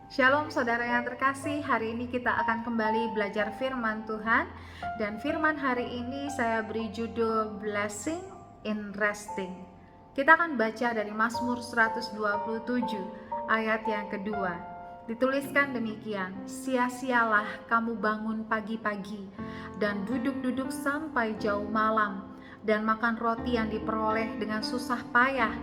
Shalom saudara yang terkasih, hari ini kita akan kembali belajar firman Tuhan. Dan firman hari ini saya beri judul Blessing in Resting. Kita akan baca dari Mazmur 127 ayat yang kedua. Dituliskan demikian, sia-sialah kamu bangun pagi-pagi dan duduk-duduk sampai jauh malam, dan makan roti yang diperoleh dengan susah payah,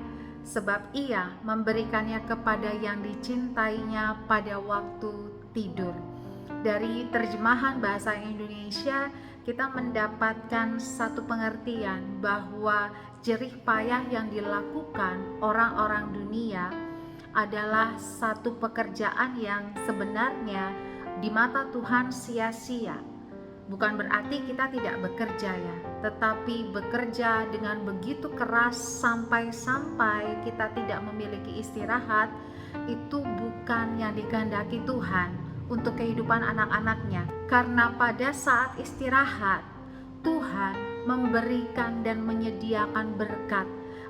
sebab ia memberikannya kepada yang dicintainya pada waktu tidur. Dari terjemahan bahasa Indonesia, kita mendapatkan satu pengertian bahwa jerih payah yang dilakukan orang-orang dunia adalah satu pekerjaan yang sebenarnya di mata Tuhan sia-sia. Bukan berarti kita tidak bekerja ya, tetapi bekerja dengan begitu keras sampai kita tidak memiliki istirahat, itu bukan yang dikehendaki Tuhan untuk kehidupan anak-anaknya. Karena pada saat istirahat, Tuhan memberikan dan menyediakan berkat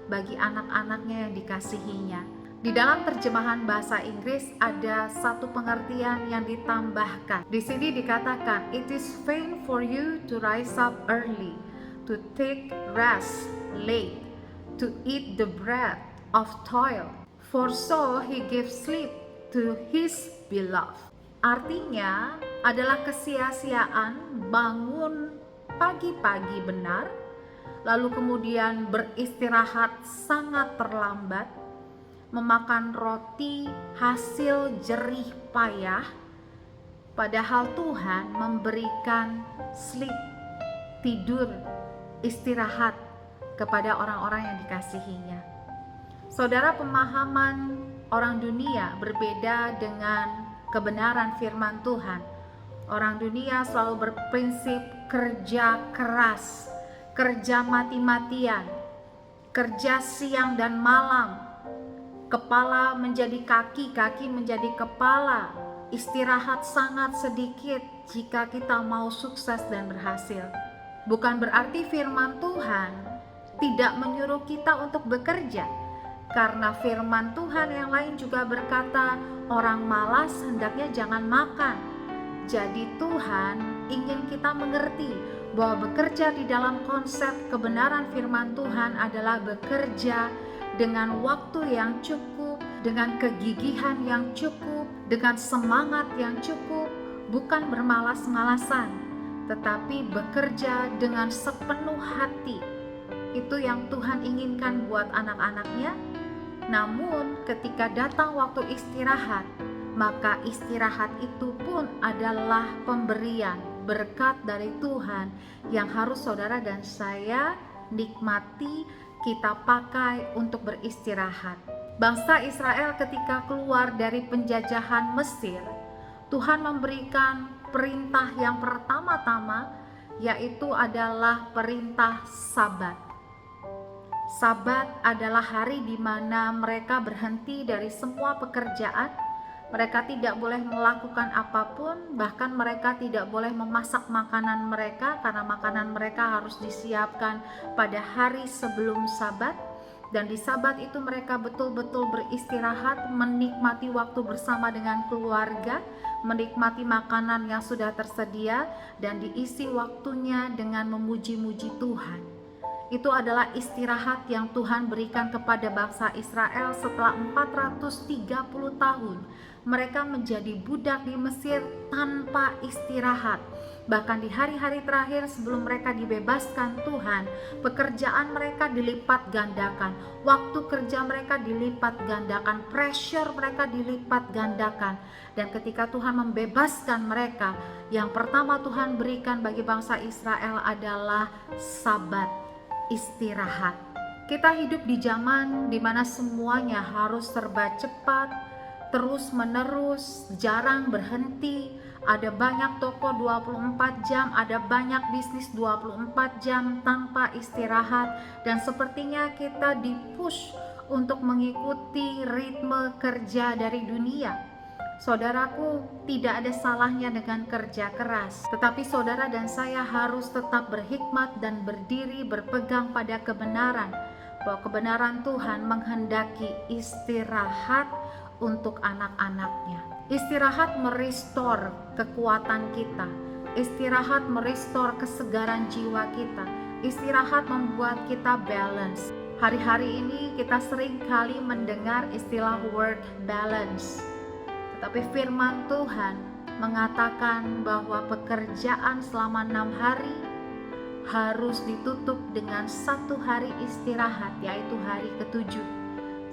bagi anak-anaknya yang dikasihinya. Di dalam terjemahan bahasa Inggris ada satu pengertian yang ditambahkan. Di sini dikatakan, it is vain for you to rise up early, to take rest late, to eat the bread of toil, for so he gives sleep to his beloved. Artinya adalah kesia-siaan bangun pagi-pagi benar, lalu kemudian beristirahat sangat terlambat, memakan roti hasil jerih payah, padahal Tuhan memberikan sleep, tidur, istirahat kepada orang-orang yang dikasihinya. Saudara, pemahaman orang dunia berbeda dengan kebenaran firman Tuhan. Orang dunia selalu berprinsip kerja keras, kerja mati-matian, kerja siang dan malam, kepala menjadi kaki, kaki menjadi kepala, istirahat sangat sedikit jika kita mau sukses dan berhasil. Bukan berarti firman Tuhan tidak menyuruh kita untuk bekerja, karena firman Tuhan yang lain juga berkata, orang malas hendaknya jangan makan. Jadi Tuhan ingin kita mengerti bahwa bekerja di dalam konsep kebenaran firman Tuhan adalah bekerja dengan waktu yang cukup, dengan kegigihan yang cukup, dengan semangat yang cukup, bukan bermalas-malasan, tetapi bekerja dengan sepenuh hati. Itu yang Tuhan inginkan buat anak-anaknya. Namun ketika datang waktu istirahat, maka istirahat itu pun adalah pemberian berkat dari Tuhan yang harus saudara dan saya nikmati, kita pakai untuk beristirahat. Bangsa Israel ketika keluar dari penjajahan Mesir, Tuhan memberikan perintah yang pertama-tama, yaitu adalah perintah Sabat. Sabat adalah hari di mana mereka berhenti dari semua pekerjaan. Mereka tidak boleh melakukan apapun, bahkan mereka tidak boleh memasak makanan mereka karena makanan mereka harus disiapkan pada hari sebelum Sabat. Dan di Sabat itu mereka betul-betul beristirahat, menikmati waktu bersama dengan keluarga, menikmati makanan yang sudah tersedia, dan diisi waktunya dengan memuji-muji Tuhan. Itu adalah istirahat yang Tuhan berikan kepada bangsa Israel setelah 430 tahun. Mereka menjadi budak di Mesir tanpa istirahat. Bahkan di hari-hari terakhir sebelum mereka dibebaskan Tuhan, pekerjaan mereka dilipat gandakan, waktu kerja mereka dilipat gandakan, pressure mereka dilipat gandakan. Dan ketika Tuhan membebaskan mereka, yang pertama Tuhan berikan bagi bangsa Israel adalah Sabat, istirahat. Kita hidup di zaman di mana semuanya harus serba cepat, terus menerus, jarang berhenti. Ada banyak toko 24 jam, ada banyak bisnis 24 jam tanpa istirahat, dan sepertinya kita dipush untuk mengikuti ritme kerja dari dunia. Saudaraku, tidak ada salahnya dengan kerja keras, tetapi saudara dan saya harus tetap berhikmat dan berdiri berpegang pada kebenaran, bahwa kebenaran Tuhan menghendaki istirahat untuk anak-anaknya. Istirahat merestore kekuatan kita. Istirahat merestore kesegaran jiwa kita. Istirahat membuat kita balance. Hari-hari ini kita sering kali mendengar istilah work balance. Tetapi firman Tuhan mengatakan bahwa pekerjaan selama 6 hari harus ditutup dengan 1 hari istirahat, yaitu hari ketujuh.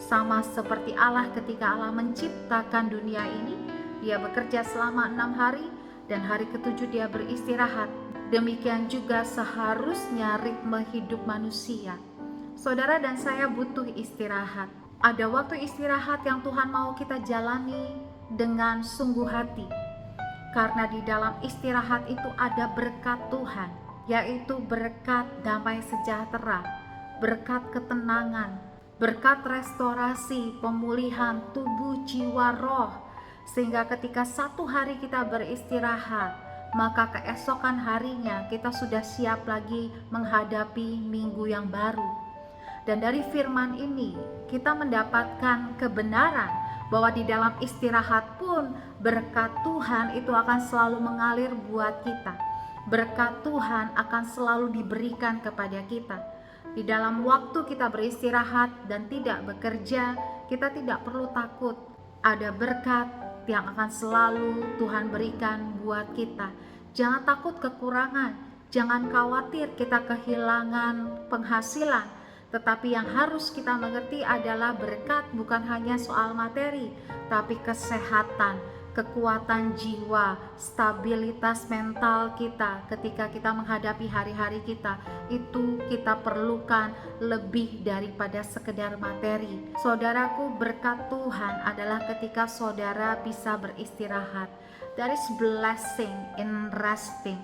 Sama seperti Allah ketika Allah menciptakan dunia ini, dia bekerja selama 6 hari dan hari ketujuh dia beristirahat. Demikian juga seharusnya ritme hidup manusia. Saudara dan saya butuh istirahat. Ada waktu istirahat yang Tuhan mau kita jalani dengan sungguh hati. Karena di dalam istirahat itu ada berkat Tuhan, yaitu berkat damai sejahtera, berkat ketenangan, berkat restorasi, pemulihan tubuh, jiwa, roh. Sehingga ketika 1 hari kita beristirahat, maka keesokan harinya kita sudah siap lagi menghadapi minggu yang baru. Dan dari firman ini kita mendapatkan kebenaran bahwa di dalam istirahat pun berkat Tuhan itu akan selalu mengalir buat kita. Berkat Tuhan akan selalu diberikan kepada kita. Di dalam waktu kita beristirahat dan tidak bekerja, kita tidak perlu takut. Ada berkat yang akan selalu Tuhan berikan buat kita. Jangan takut kekurangan, jangan khawatir kita kehilangan penghasilan. Tetapi yang harus kita mengerti adalah berkat bukan hanya soal materi, tapi kesehatan, kekuatan jiwa, stabilitas mental kita ketika kita menghadapi hari-hari kita. Itu kita perlukan lebih daripada sekedar materi. Saudaraku, berkat Tuhan adalah ketika saudara bisa beristirahat. There is blessing in resting.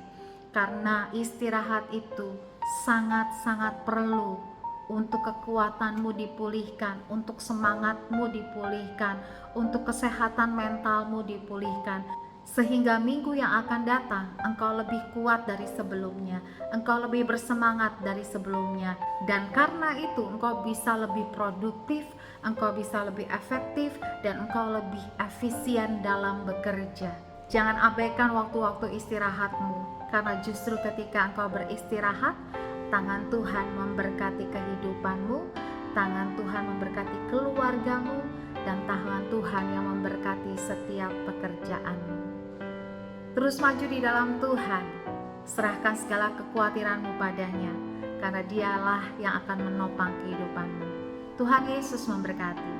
Karena istirahat itu sangat-sangat perlu untuk kekuatanmu dipulihkan, untuk semangatmu dipulihkan, untuk kesehatan mentalmu dipulihkan, sehingga minggu yang akan datang engkau lebih kuat dari sebelumnya, engkau lebih bersemangat dari sebelumnya, dan karena itu engkau bisa lebih produktif, engkau bisa lebih efektif, dan engkau lebih efisien dalam bekerja. Jangan abaikan waktu-waktu istirahatmu, karena justru ketika engkau beristirahat, tangan Tuhan memberkati kehidupanmu, tangan Tuhan memberkati keluargamu, dan tangan Tuhan yang memberkati setiap pekerjaanmu. Terus maju di dalam Tuhan, serahkan segala kekhawatiranmu padanya, karena dialah yang akan menopang kehidupanmu. Tuhan Yesus memberkati.